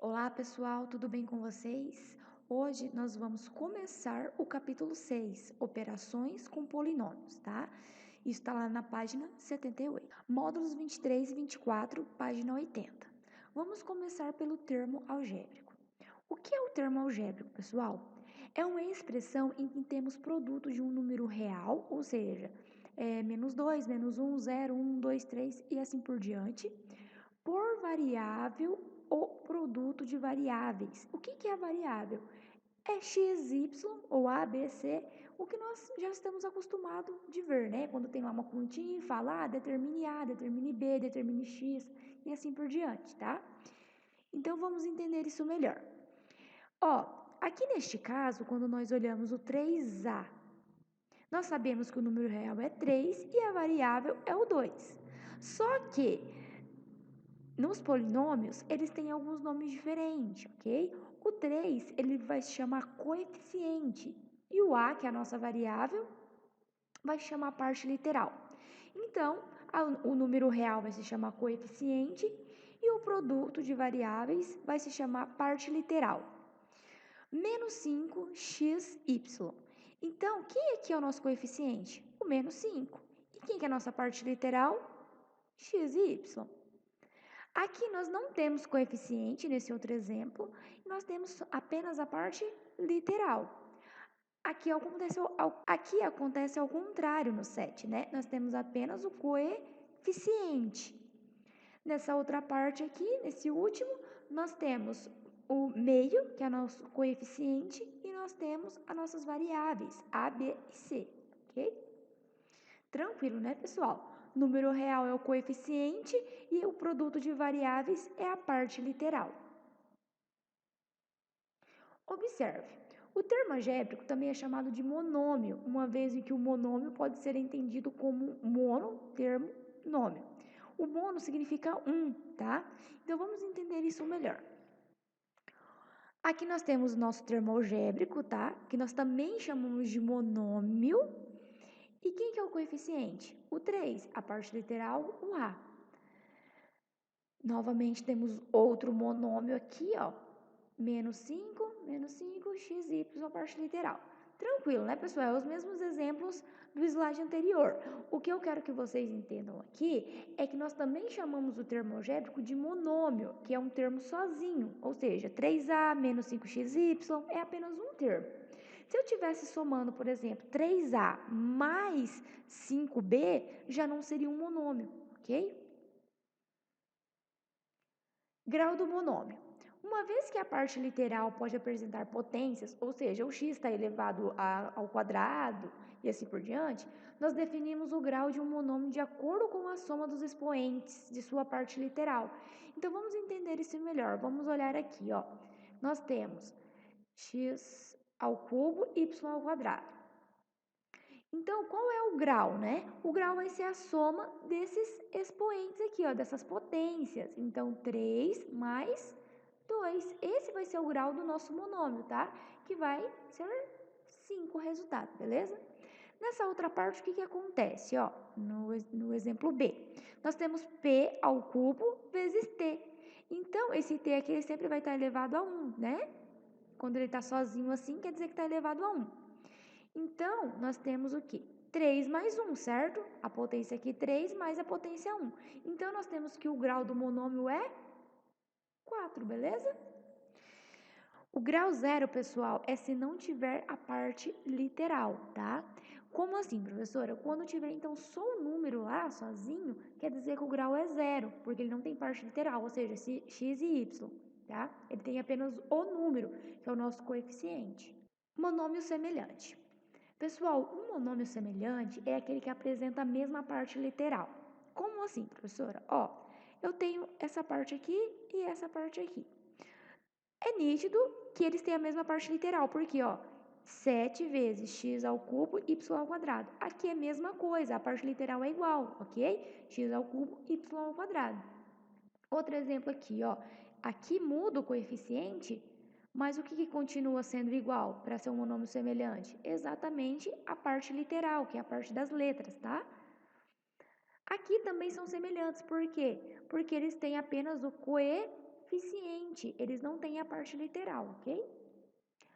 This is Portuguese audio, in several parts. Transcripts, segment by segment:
Olá, pessoal, tudo bem com vocês? Hoje nós vamos começar o capítulo 6, Operações com Polinômios, tá? Isso está lá na página 78. Módulos 23 e 24, página 80. Vamos começar pelo termo algébrico. O que é o termo algébrico, pessoal? É uma expressão em que temos produto de um número real, ou seja, menos 2, menos 1, 0, 1, 2, 3 e assim por diante, por variável ou produto de variáveis. O que é variável? É x, y ou a, b, c, o que nós já estamos acostumados de ver, né? Quando tem lá uma continha e fala, determine a, determine b, determine x e assim por diante, tá? Então vamos entender isso melhor. Aqui neste caso, quando nós olhamos o 3a, nós sabemos que o número real é 3 e a variável é o 2. Só que nos polinômios, eles têm alguns nomes diferentes, ok? O 3, ele vai se chamar coeficiente. E o a, que é a nossa variável, vai se chamar parte literal. Então, o número real vai se chamar coeficiente e o produto de variáveis vai se chamar parte literal. Menos 5, x, y. Então, quem aqui é o nosso coeficiente? O menos 5. E quem que é a nossa parte literal? X e y. Aqui nós não temos coeficiente nesse outro exemplo, nós temos apenas a parte literal. Aqui acontece ao contrário no 7, né? Nós temos apenas o coeficiente. Nessa outra parte aqui, nesse último, nós temos o meio, que é o nosso coeficiente, e nós temos as nossas variáveis, A, B e C, ok? Tranquilo, né, pessoal? Número real é o coeficiente e o produto de variáveis é a parte literal. Observe, o termo algébrico também é chamado de monômio, uma vez em que o monômio pode ser entendido como mono, termo, nômio. O mono significa um, tá? Então vamos entender isso melhor. Aqui nós temos o nosso termo algébrico, tá? Que nós também chamamos de monômio. E quem que é o coeficiente? O 3, a parte literal, o a. Novamente temos outro monômio aqui, ó. Menos 5, x, y, a parte literal. Tranquilo, né, pessoal? É os mesmos exemplos do slide anterior. O que eu quero que vocês entendam aqui é que nós também chamamos o termo algébrico de monômio, que é um termo sozinho, ou seja, 3a menos 5xy é apenas um termo. Se eu estivesse somando, por exemplo, 3a mais 5b, já não seria um monômio, ok? Grau do monômio. Uma vez que a parte literal pode apresentar potências, ou seja, o x está elevado ao quadrado e assim por diante, nós definimos o grau de um monômio de acordo com a soma dos expoentes de sua parte literal. Então, vamos entender isso melhor. Vamos olhar aqui, ó. Nós temos x ao cubo, y ao quadrado. Então, qual é o grau, né? O grau vai ser a soma desses expoentes aqui, ó, dessas potências. Então, 3 mais 2. Esse vai ser o grau do nosso monômio, tá? Que vai ser 5 o resultado, beleza? Nessa outra parte, o que acontece, ó? No exemplo B, nós temos P ao cubo vezes T. Então, esse T aqui ele sempre vai estar elevado a 1, né? Quando ele está sozinho assim, quer dizer que está elevado a 1. Então, nós temos o quê? 3 mais 1, certo? A potência aqui 3 mais a potência 1. Então, nós temos que o grau do monômio é 4, beleza? O grau zero, pessoal, é se não tiver a parte literal, tá? Como assim, professora? Quando tiver, então, só o número lá, sozinho, quer dizer que o grau é zero, porque ele não tem parte literal, ou seja, x e y, tá? Ele tem apenas o número, que é o nosso coeficiente. Monômio semelhante. Pessoal, um monômio semelhante é aquele que apresenta a mesma parte literal. Como assim, professora? Eu tenho essa parte aqui e essa parte aqui. É nítido que eles têm a mesma parte literal, porque, 7 vezes x ao cubo, y ao quadrado. Aqui é a mesma coisa, a parte literal é igual, ok? X ao cubo, y ao quadrado. Outro exemplo aqui, aqui muda o coeficiente, mas o que continua sendo igual para ser um monômio semelhante? Exatamente a parte literal, que é a parte das letras, tá? Aqui também são semelhantes, por quê? Porque eles têm apenas o coeficiente, coeficiente, eles não têm a parte literal, ok?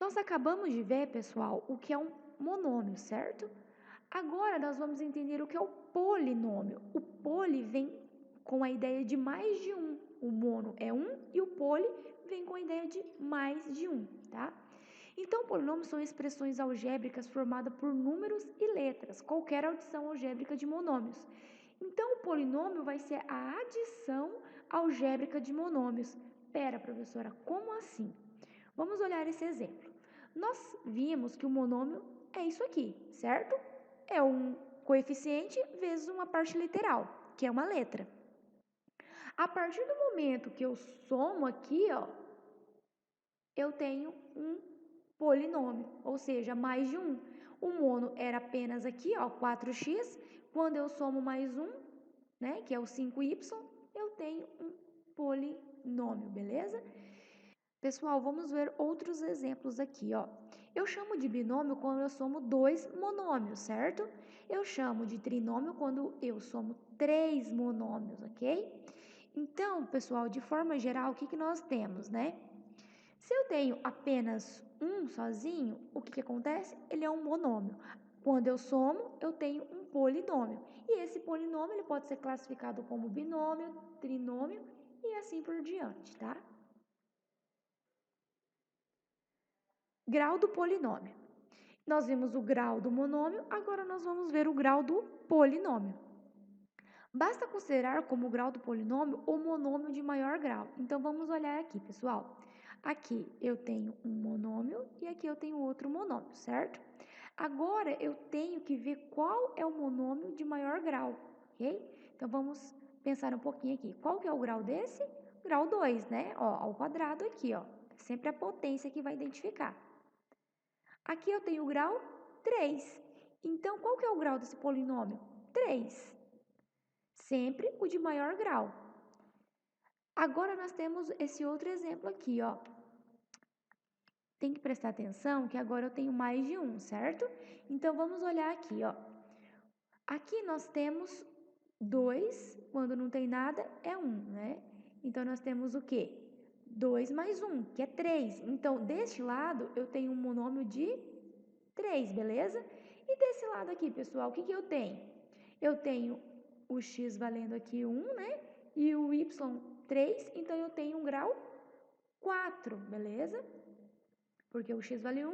Nós acabamos de ver, pessoal, o que é um monômio, certo? Agora nós vamos entender o que é o polinômio. O poli vem com a ideia de mais de um. O mono é um e o poli vem com a ideia de mais de um, tá? Então, polinômios são expressões algébricas formadas por números e letras, qualquer adição algébrica de monômios. Então, o polinômio vai ser a adição algébrica de monômios. Pera, professora, como assim? Vamos olhar esse exemplo. Nós vimos que o monômio é isso aqui, certo? É um coeficiente vezes uma parte literal, que é uma letra. A partir do momento que eu somo aqui, ó, eu tenho um polinômio, ou seja, mais de um. O mono era apenas aqui, ó, 4x. Quando eu somo mais um, né, que é o 5y, eu tenho um polinômio, beleza? Pessoal, vamos ver outros exemplos aqui, ó. Eu chamo de binômio quando eu somo dois monômios, certo? Eu chamo de trinômio quando eu somo três monômios, ok? Então, pessoal, de forma geral, o que nós temos, né? Se eu tenho apenas um sozinho, o que acontece? Ele é um monômio. Quando eu somo, eu tenho um polinômio. E esse polinômio ele pode ser classificado como binômio, trinômio e assim por diante, tá? Grau do polinômio. Nós vimos o grau do monômio, agora nós vamos ver o grau do polinômio. Basta considerar como grau do polinômio o monômio de maior grau. Então, vamos olhar aqui, pessoal. Aqui eu tenho um monômio e aqui eu tenho outro monômio, certo? Agora, eu tenho que ver qual é o monômio de maior grau, ok? Então, vamos pensar um pouquinho aqui. Qual que é o grau desse? Grau 2, né? Ó, ao quadrado aqui, ó. Sempre a potência que vai identificar. Aqui eu tenho o grau 3. Então, qual que é o grau desse polinômio? 3. Sempre o de maior grau. Agora, nós temos esse outro exemplo aqui, ó. Tem que prestar atenção que agora eu tenho mais de um, certo? Então, vamos olhar aqui, ó. Aqui nós temos 2, quando não tem nada, é 1, né? Então, nós temos o quê? 2 mais 1, que é 3. Então, deste lado, eu tenho um monômio de 3, beleza? E desse lado aqui, pessoal, o que eu tenho? Eu tenho o x valendo aqui 1, né? E o y 3, então eu tenho um grau 4, beleza? Porque o x vale 1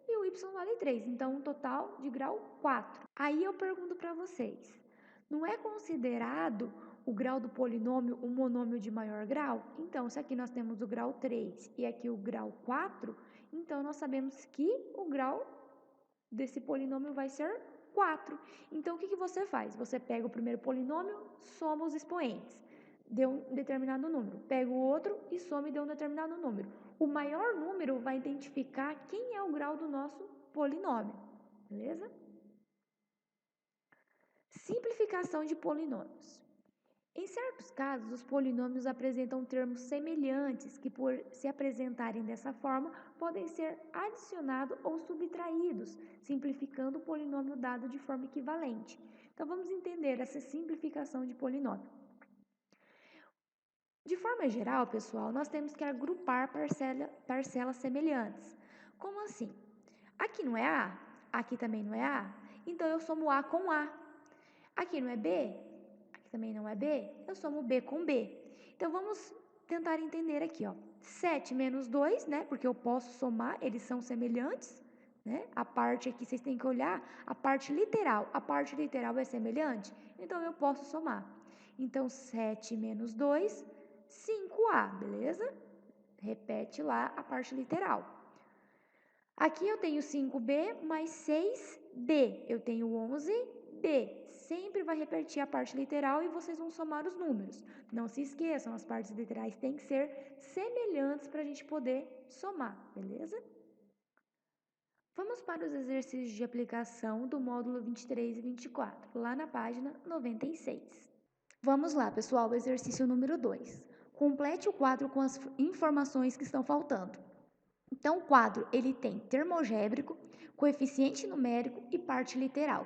e o y vale 3, então um total de grau 4. Aí eu pergunto para vocês, não é considerado o grau do polinômio um monômio de maior grau? Então, se aqui nós temos o grau 3 e aqui o grau 4, então nós sabemos que o grau desse polinômio vai ser 4. Então, o que você faz? Você pega o primeiro polinômio, soma os expoentes, deu um determinado número. Pega o outro e soma e deu um determinado número. O maior número vai identificar quem é o grau do nosso polinômio, beleza? Simplificação de polinômios. Em certos casos, os polinômios apresentam termos semelhantes que, por se apresentarem dessa forma, podem ser adicionados ou subtraídos, simplificando o polinômio dado de forma equivalente. Então, vamos entender essa simplificação de polinômio. De forma geral, pessoal, nós temos que agrupar parcelas semelhantes. Como assim? Aqui não é A, aqui também não é A, então eu somo A com A. Aqui não é B, aqui também não é B, eu somo B com B. Então, vamos tentar entender aqui, ó. 7 menos 2, né, porque eu posso somar, eles são semelhantes, né? A parte aqui, vocês têm que olhar a parte literal. A parte literal é semelhante, então eu posso somar. Então, 7 menos 2, 5A, beleza? Repete lá a parte literal. Aqui eu tenho 5B mais 6B, eu tenho 11B. Sempre vai repetir a parte literal e vocês vão somar os números. Não se esqueçam, as partes literais têm que ser semelhantes para a gente poder somar, beleza? Vamos para os exercícios de aplicação do módulo 23 e 24, lá na página 96. Vamos lá, pessoal, exercício número 2. Complete o quadro com as informações que estão faltando. Então, o quadro, ele tem termo algébrico, coeficiente numérico e parte literal.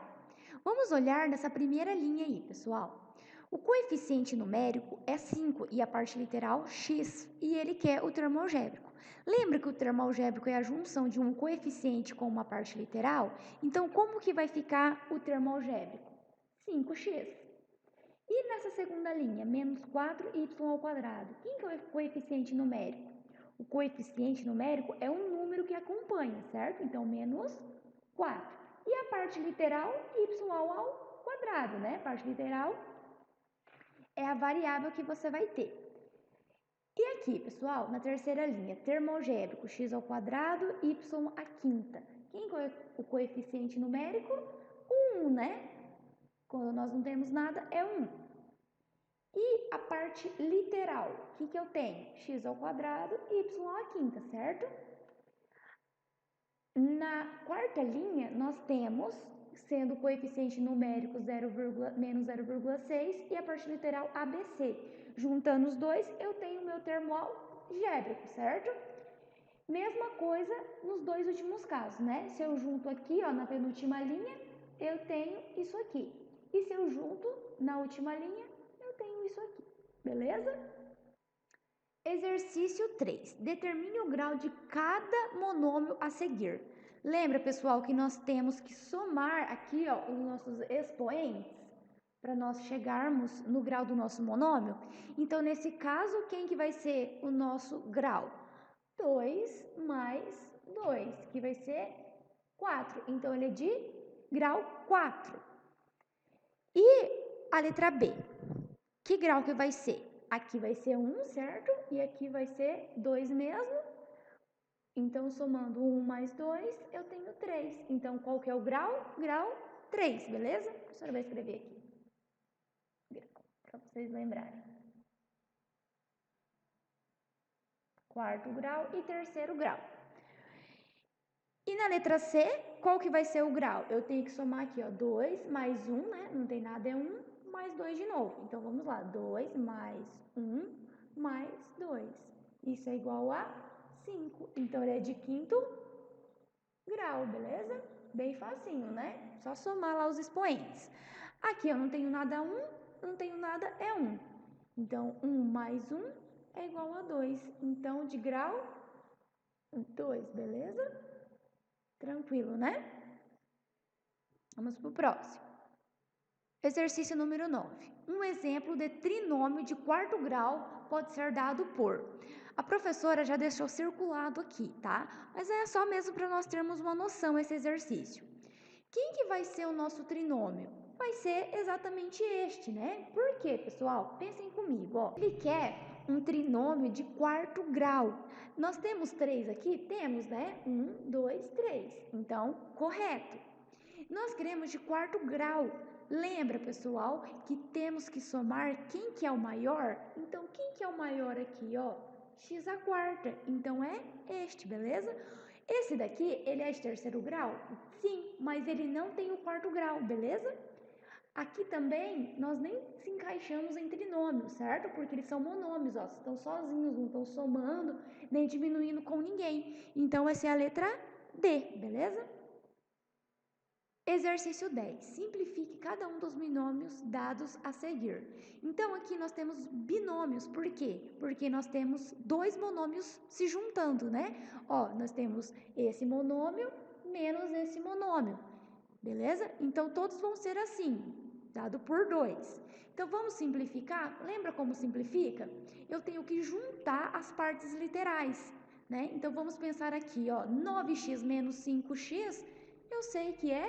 Vamos olhar nessa primeira linha aí, pessoal. O coeficiente numérico é 5 e a parte literal x, e ele quer o termo algébrico. Lembra que o termo algébrico é a junção de um coeficiente com uma parte literal? Então, como que vai ficar o termo algébrico? 5x. E nessa segunda linha, menos 4y². Quem que é o coeficiente numérico? O coeficiente numérico é um número que acompanha, certo? Então, menos 4. E a parte literal, y², né? A parte literal é a variável que você vai ter. E aqui, pessoal, na terceira linha, termo algébrico, x², y². Quem é o coeficiente numérico? 1, né? Quando nós não temos nada, é 1. E a parte literal, o que eu tenho? X², y², certo? Na quarta linha, nós temos, sendo o coeficiente numérico menos 0,6 e a parte literal ABC. Juntando os dois, eu tenho o meu termo algébrico, certo? Mesma coisa nos dois últimos casos, né? Se eu junto aqui, ó, na penúltima linha, eu tenho isso aqui. E se eu junto na última linha, eu tenho isso aqui, beleza? Exercício 3. Determine o grau de cada monômio a seguir. Lembra, pessoal, que nós temos que somar aqui, ó, os nossos expoentes para nós chegarmos no grau do nosso monômio? Então, nesse caso, quem que vai ser o nosso grau? 2 mais 2, que vai ser 4. Então, ele é de grau 4. E a letra B, que grau que vai ser? Aqui vai ser 1, certo? E aqui vai ser 2 mesmo. Então, somando 1 mais 2, eu tenho 3. Então, qual que é o grau? Grau 3, beleza? A professora vai escrever aqui, para vocês lembrarem. Quarto grau e terceiro grau. E na letra C, qual que vai ser o grau? Eu tenho que somar aqui, ó, 2 mais 1, né? Não tem nada, é 1, mais 2 de novo. Então, vamos lá, 2 mais 1 mais 2. Isso é igual a 5. Então, ele é de quinto grau, beleza? Bem facinho, né? Só somar lá os expoentes. Aqui eu não tenho nada 1, não tenho nada é 1. Então, 1 mais 1 é igual a 2. Então, de grau 2, beleza? Tranquilo, né? Vamos para o próximo. Exercício número 9. Um exemplo de trinômio de quarto grau pode ser dado por... A professora já deixou circulado aqui, tá? Mas é só mesmo para nós termos uma noção esse exercício. Quem que vai ser o nosso trinômio? Vai ser exatamente este, né? Por quê, pessoal? Pensem comigo, ó. Ele quer um trinômio de quarto grau. Nós temos 3 aqui? Temos, né? 1, 2, 3. Então, correto. Nós queremos de quarto grau. Lembra, pessoal, que temos que somar quem que é o maior? Então, quem que é o maior aqui, ó? x². Então, é este, beleza? Esse daqui, ele é de terceiro grau? Sim, mas ele não tem o quarto grau, beleza? Aqui também, nós nem se encaixamos em trinômios, certo? Porque eles são monômios, ó, estão sozinhos, não estão somando, nem diminuindo com ninguém. Então, essa é a letra D, beleza? Exercício 10. Simplifique cada um dos binômios dados a seguir. Então, aqui nós temos binômios. Por quê? Porque nós temos dois monômios se juntando, né? Ó, nós temos esse monômio menos esse monômio. Beleza? Então, todos vão ser assim, dado por 2. Então, vamos simplificar? Lembra como simplifica? Eu tenho que juntar as partes literais, né? Então, vamos pensar aqui, ó, 9x menos 5x, eu sei que é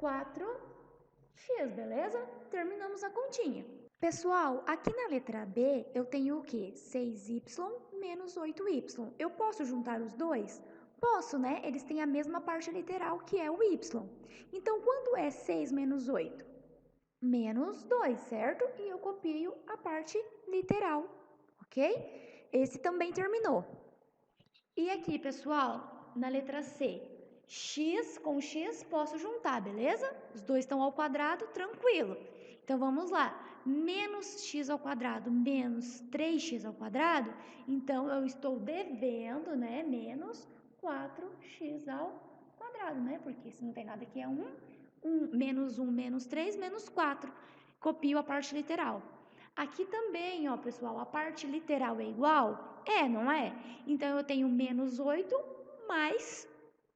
4x, beleza? Terminamos a continha. Pessoal, aqui na letra B, eu tenho o quê? 6y menos 8y. Eu posso juntar os dois? Posso, né? Eles têm a mesma parte literal, que é o y. Então, quando é 6 menos 8? Menos 2, certo? E eu copio a parte literal, ok? Esse também terminou. E aqui, pessoal, na letra C, x com x posso juntar, beleza? Os dois estão ao quadrado, tranquilo. Então, vamos lá. Menos x ao quadrado menos 3x², então, eu estou devendo, né, menos 4x ao quadrado, né? Porque se não tem nada aqui é 1, menos 1, menos 3, menos 4. Copio a parte literal. Aqui também, ó, pessoal, a parte literal é igual? É, não é? Então, eu tenho menos 8 mais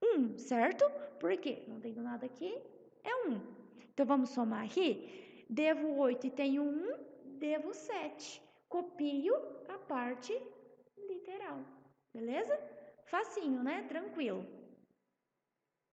1, certo? Por quê? Não tenho nada aqui, é 1. Então, vamos somar aqui. Devo 8 e tenho 1, devo 7. Copio a parte literal, beleza? Facinho, né? Tranquilo.